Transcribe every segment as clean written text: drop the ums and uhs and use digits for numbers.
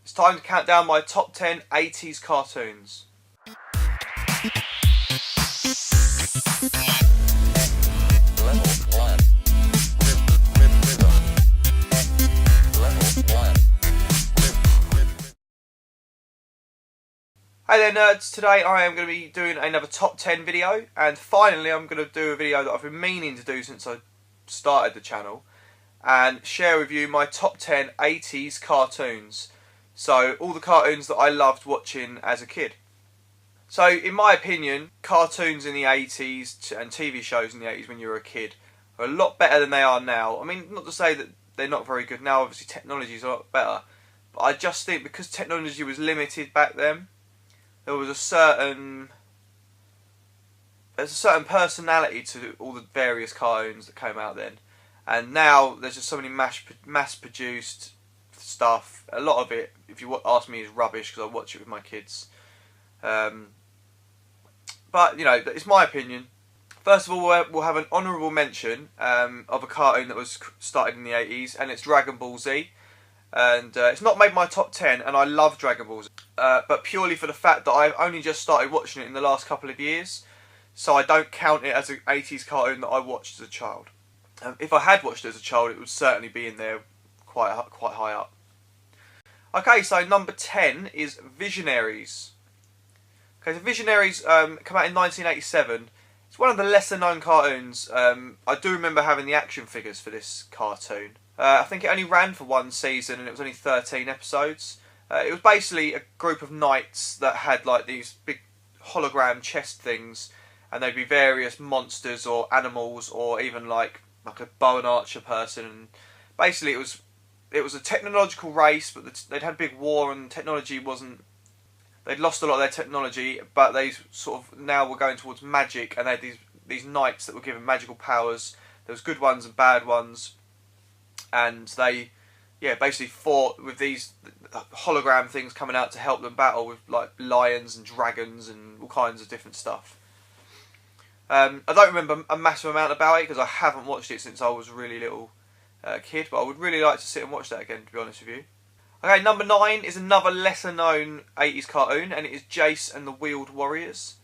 It's time to count down my top 10 80s cartoons. Hey there nerds, today I am going to be doing another top 10 video, and finally I'm going to do a video that I've been meaning to do since I started the channel and share with you my top 10 80s cartoons. So all the cartoons that I loved watching as a kid. So in my opinion, cartoons in the 80s and TV shows in the 80s when you were a kid are a lot better than they are now. I mean, not to say that they're not very good now, obviously technology is a lot better, but I just think because technology was limited back then, there was a certain personality to all the various cartoons that came out then, and now there's just so many mass-produced stuff. A lot of it, if you ask me, is rubbish because I watch it with my kids. But you know, it's my opinion. First of all, we'll have an honourable mention of a cartoon that was started in the 80s, and it's Dragon Ball Z. And it's not made my top 10, and I love Dragon Ball Z, but purely for the fact that I've only just started watching it in the last couple of years, so I don't count it as an 80s cartoon that I watched as a child. If I had watched it as a child, it would certainly be in there quite high up. Okay, so number 10 is Visionaries. Okay, so Visionaries came out in 1987. It's one of the lesser known cartoons. I do remember having the action figures for this cartoon. I think it only ran for one season and it was only 13 episodes. It was basically a group of knights that had like these big hologram chest things, and they'd be various monsters or animals or even like a bow and archer person. And basically it was a technological race, but they'd had a big war and technology wasn't... They'd lost a lot of their technology, but they sort of now were going towards magic, and they had these knights that were given magical powers. There was good ones and bad ones, and they, basically fought with these hologram things coming out to help them battle with like lions and dragons and all kinds of different stuff. I don't remember a massive amount about it because I haven't watched it since I was a really little kid, but I would really like to sit and watch that again, to be honest with you. Okay, number 9 is another lesser known 80s cartoon, and it is Jace and the Wheeled Warriors.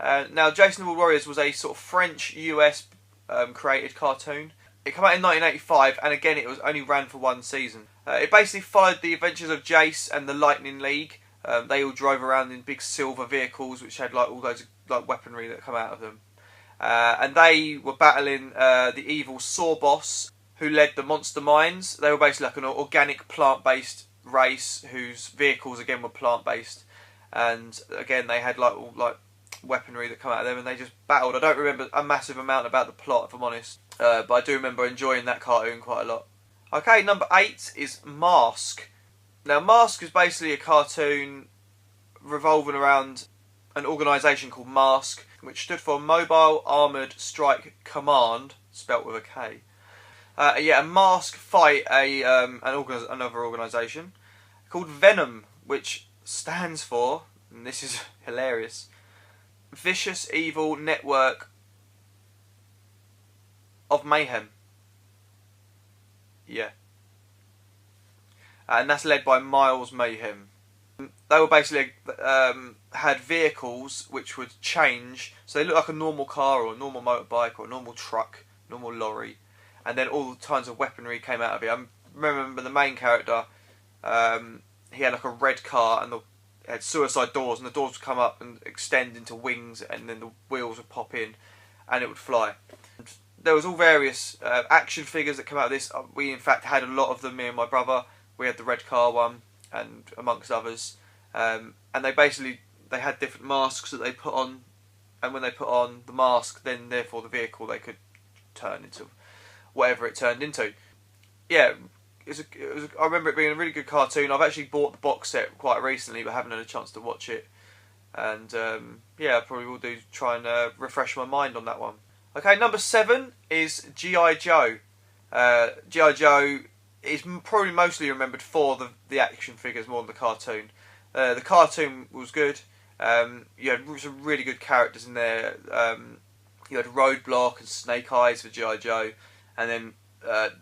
Now, Jace and the Wheeled Warriors was a sort of French-US created cartoon. It came out in 1985, and again it was only ran for one season. It basically followed the adventures of Jace and the Lightning League. They all drove around in big silver vehicles which had like all those like weaponry that come out of them. And they were battling the evil Saw Boss, who led the Monster Mines. They were basically like an organic plant-based race whose vehicles again were plant-based, and again they had like all like weaponry that come out of them, and they just battled. I don't remember a massive amount about the plot, if I'm honest, but I do remember enjoying that cartoon quite a lot. Okay, number 8 is M.A.S.K. Now, M.A.S.K is basically a cartoon revolving around an organisation called M.A.S.K, which stood for Mobile Armoured Strike Command, spelt with a K. M.A.S.K fight another organisation called Venom, which stands for, and this is hilarious, Vicious Evil Network of Mayhem. Yeah. And that's led by Miles Mayhem. They were basically had vehicles which would change, so they looked like a normal car or a normal motorbike or a normal truck, normal lorry, and then all kinds of weaponry came out of it. I remember the main character, he had like a red car, and it had suicide doors, and the doors would come up and extend into wings, and then the wheels would pop in and it would fly. And there was all various action figures that come out of this. We in fact had a lot of them, me and my brother. We had the red car one, and amongst others. And they had different masks that they put on, and when they put on the mask, then therefore the vehicle, they could turn into whatever it turned into. Yeah, I remember it being a really good cartoon. I've actually bought the box set quite recently, but haven't had a chance to watch it. And I probably will try and refresh my mind on that one. Okay, number 7 is G.I.Joe. G.I.Joe is probably mostly remembered for the action figures more than the cartoon. The cartoon was good. You had some really good characters in there. You had Roadblock and Snake Eyes for G.I. Joe, and then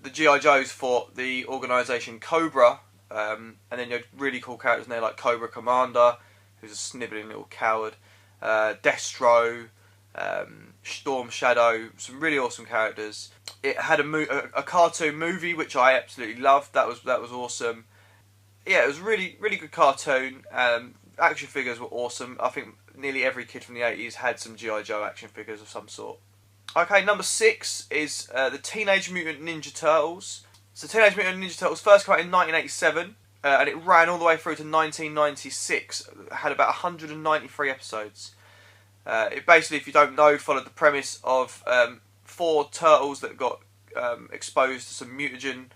the G.I. Joes fought the organisation Cobra, And then you had really cool characters in there like Cobra Commander, who's a snivelling little coward, Destro, Storm Shadow, some really awesome characters. It had a cartoon movie which I absolutely loved. That was awesome. Yeah, it was really good cartoon. Action figures were awesome. I think nearly every kid from the 80s had some G.I.Joe action figures of some sort. Okay, number 6 is the Teenage Mutant Ninja Turtles. So Teenage Mutant Ninja Turtles first came out in 1987, and it ran all the way through to 1996. It had about 193 episodes. It basically, if you don't know, followed the premise of 4 turtles that got exposed to some mutagen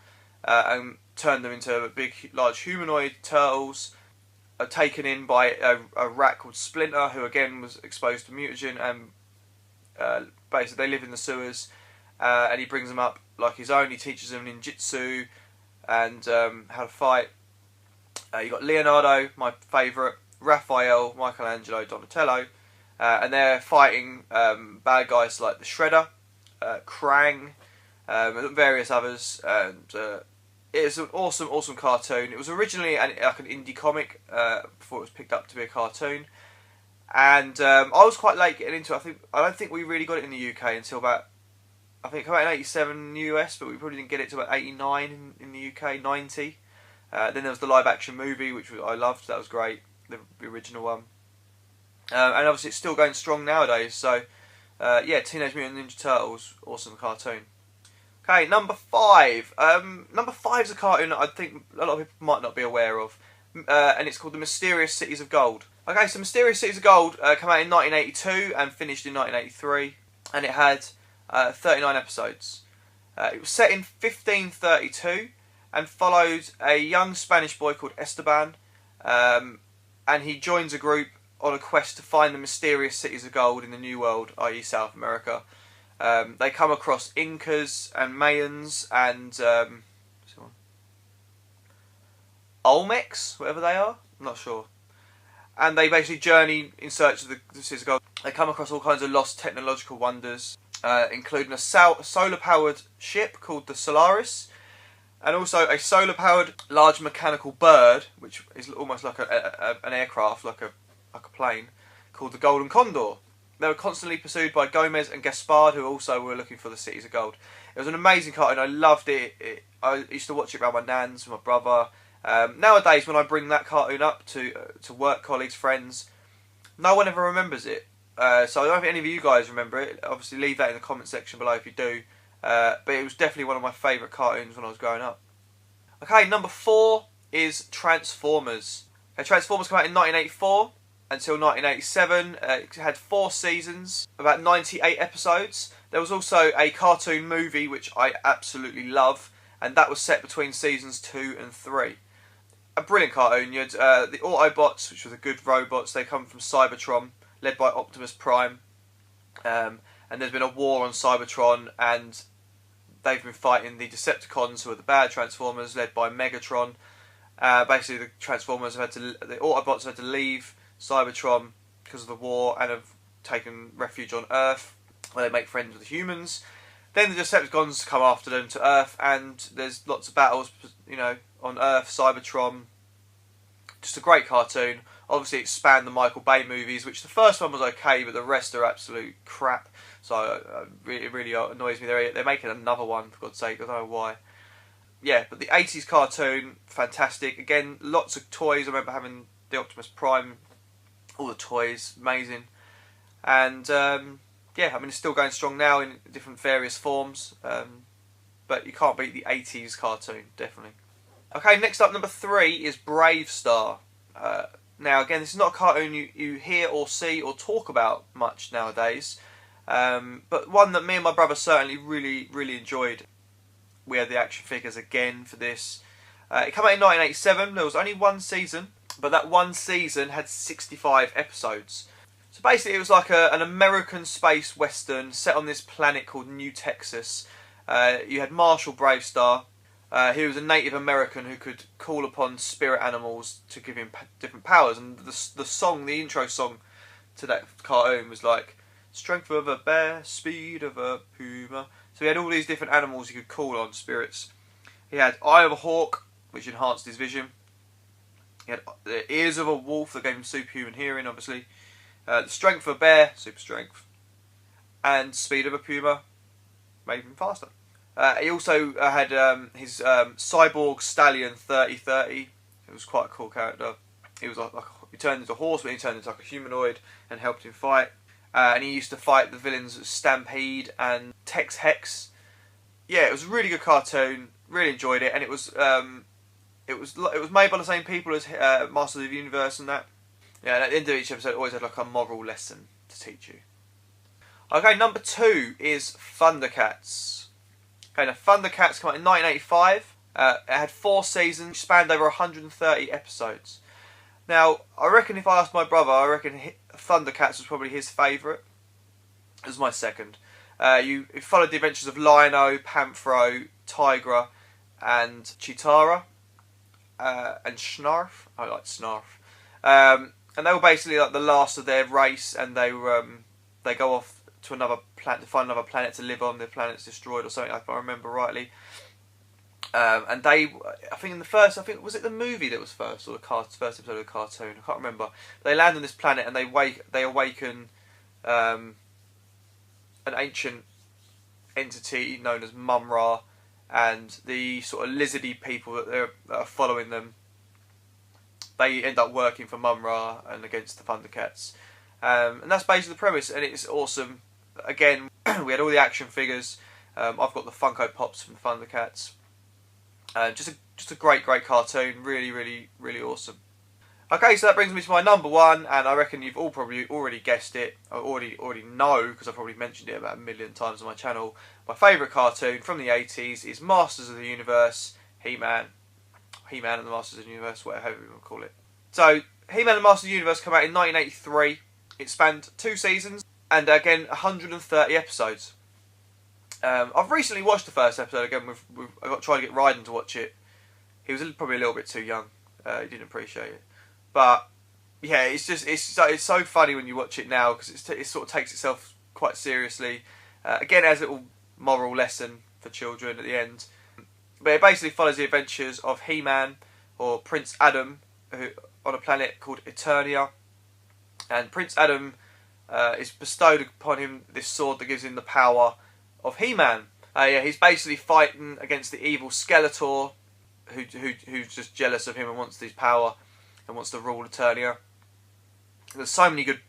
and turned them into big, large humanoid turtles, taken in by a rat called Splinter, who again was exposed to mutagen, and basically they live in the sewers, and he brings them up like his own. He teaches them ninjutsu and how to fight. You got Leonardo, my favourite, Raphael, Michelangelo, Donatello, and they're fighting bad guys like the Shredder, Krang, and various others. And it's an awesome cartoon. It was originally like an indie comic before it was picked up to be a cartoon. And I was quite late getting into it. I don't think we really got it in the UK until about, I think it came out in 87 in the US, but we probably didn't get it till about 89 in the UK, 90. Then there was the live action movie, which I loved. That was great, the original one. And obviously it's still going strong nowadays. So yeah, Teenage Mutant Ninja Turtles, awesome cartoon. Okay, number 5. Number 5 is a cartoon that I think a lot of people might not be aware of, and it's called The Mysterious Cities of Gold. Okay, so Mysterious Cities of Gold came out in 1982 and finished in 1983, and it had 39 episodes. It was set in 1532 and followed a young Spanish boy called Esteban, and he joins a group on a quest to find the mysterious cities of gold in the New World, i.e. South America. They come across Incas and Mayans and Olmecs, whatever they are, I'm not sure. And they basically journey in search of the cities of gold. They come across all kinds of lost technological wonders, including a solar-powered ship called the Solaris, and also a solar-powered large mechanical bird, which is almost like an aircraft, like a plane, called the Golden Condor. They were constantly pursued by Gomez and Gaspard, who also were looking for the cities of gold. It was an amazing cartoon. I loved it. I used to watch it around my nan's with my brother. Nowadays, when I bring that cartoon up to work colleagues, friends, no one ever remembers it. So I don't know if any of you guys remember it. Obviously, leave that in the comment section below if you do. But it was definitely one of my favourite cartoons when I was growing up. Okay, number 4 is Transformers. Transformers came out in 1984 until 1987. It had 4 seasons, about 98 episodes. There was also a cartoon movie which I absolutely love, and that was set between seasons 2 and 3. A brilliant cartoon. You had the Autobots, which were the good robots. They come from Cybertron, led by Optimus Prime. And there's been a war on Cybertron, and they've been fighting the Decepticons, who are the bad Transformers, led by Megatron. Basically, the Autobots have had to leave Cybertron because of the war and have taken refuge on Earth, where they make friends with the humans. Then the Decepticons come after them to Earth, and there's lots of battles, you know, on Earth, Cybertron. Just a great cartoon. Obviously, it spanned the Michael Bay movies, which the first one was okay, but the rest are absolute crap. So it really annoys me. They're making another one, for God's sake. I don't know why. Yeah, but the 80s cartoon, fantastic. Again, lots of toys. I remember having the Optimus Prime, all the toys, amazing. And yeah, I mean, it's still going strong now in different various forms. But you can't beat the 80s cartoon, definitely. Okay, next up, number 3 is Brave Star. Now, again, this is not a cartoon you hear or see or talk about much nowadays. But one that me and my brother certainly really enjoyed. We had the action figures again for this. It came out in 1987. There was only 1 season, but that 1 season had 65 episodes. So basically, it was like an American space western set on this planet called New Texas. You had Marshall Bravestar. He was a Native American who could call upon spirit animals to give him different powers. And the song, the intro song to that cartoon was like, strength of a bear, speed of a puma. So he had all these different animals he could call on, spirits. He had Eye of a Hawk, which enhanced his vision. He had the ears of a wolf that gave him superhuman hearing, obviously. The strength of a bear, super strength. And speed of a puma, made him faster. He also had his cyborg stallion 3030. It was quite a cool character. He was he turned into a horse, but he turned into like a humanoid and helped him fight. And he used to fight the villains Stampede and Tex Hex. Yeah, it was a really good cartoon. Really enjoyed it, and it was made by the same people as Masters of the Universe and that. Yeah, and at the end of each episode, it always had like a moral lesson to teach you. Okay, number 2 is Thundercats. Okay, now Thundercats came out in 1985. It had 4 seasons, spanned over 130 episodes. Now, I reckon if I asked my brother, I reckon Thundercats was probably his favourite. It was my second. It followed the adventures of Lion-O, Panthro, Tigra, and Chitara, and Snarf. I like Snarf. And they were basically like the last of their race, and they go off to another planet to find another planet to live on. Their planet's destroyed or something, if I remember rightly. And I think in the first, was it the movie that was first, or the first episode of the cartoon? I can't remember. They land on this planet and they awaken an ancient entity known as Mum-Ra, and the sort of lizardy people that are following them. They end up working for Mum-Ra and against the Thundercats. And that's basically the premise, and it's awesome. Again, we had all the action figures. I've got the Funko Pops from the Thundercats. Just a great cartoon. Really, really, really awesome. Okay, so that brings me to my number 1, and I reckon you've all probably already guessed it. I already know, because I've probably mentioned it about 1,000,000 times on my channel. My favourite cartoon from the 80s is Masters of the Universe, He-Man. He-Man and the Masters of the Universe, whatever you want to call it. So, He-Man and the Masters of the Universe came out in 1983. It spanned 2 seasons, and again, 130 episodes. I've recently watched the first episode again. I got trying to get Ryden to watch it. He was probably a little bit too young. He didn't appreciate it. But yeah, it's so funny when you watch it now, because it sort of takes itself quite seriously. Again, it has a little moral lesson for children at the end. But it basically follows the adventures of He-Man, or Prince Adam, on a planet called Eternia. And Prince Adam is bestowed upon him this sword that gives him the power of He-Man. Yeah, he's basically fighting against the evil Skeletor, who's just jealous of him and wants his power and wants to rule Eternia. There's so many good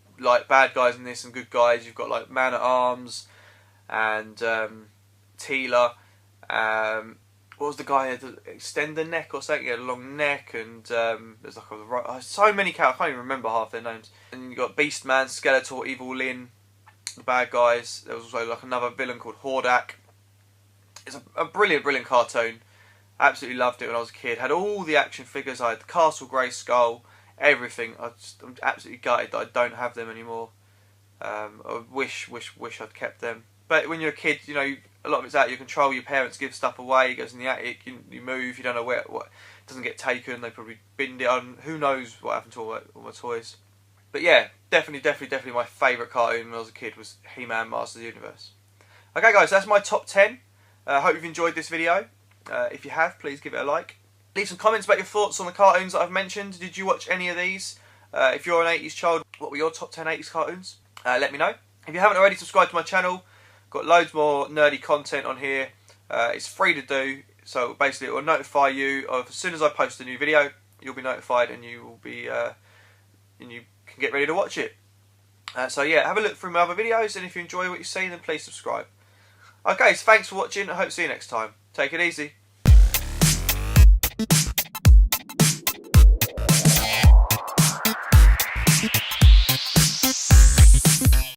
bad guys in this and good guys. You've got like Man-at-Arms and Teela. What was the guy who had to extend the neck or something? He had a long neck, and there's like so many characters. I can't even remember half their names. And you got Beastman, Skeletor, Evil Lyn, the bad guys. There was also like another villain called Hordak. It's a brilliant cartoon. Absolutely loved it when I was a kid. Had all the action figures. I had the Castle Grayskull, everything. I'm absolutely gutted that I don't have them anymore. I wish I'd kept them. But when you're a kid, you know, a lot of it's out of your control. Your parents give stuff away. It goes in the attic. You move. You don't know where. What it doesn't get taken. They probably binned it on. Who knows what happened to all my toys? But yeah, definitely my favourite cartoon when I was a kid was He-Man, Masters of the Universe. Okay, guys, that's my top 10. I hope you've enjoyed this video. If you have, please give it a like. Leave some comments about your thoughts on the cartoons that I've mentioned. Did you watch any of these? If you're an 80s child, what were your top 10 80s cartoons? Let me know. If you haven't already, subscribe to my channel. Got loads more nerdy content on here. It's free to do, so basically it will notify you of as soon as I post a new video. You'll be notified, and you will be and you can get ready to watch it. So yeah, have a look through my other videos, and if you enjoy what you see, then please subscribe. Okay, so thanks for watching. I hope to see you next time. Take it easy.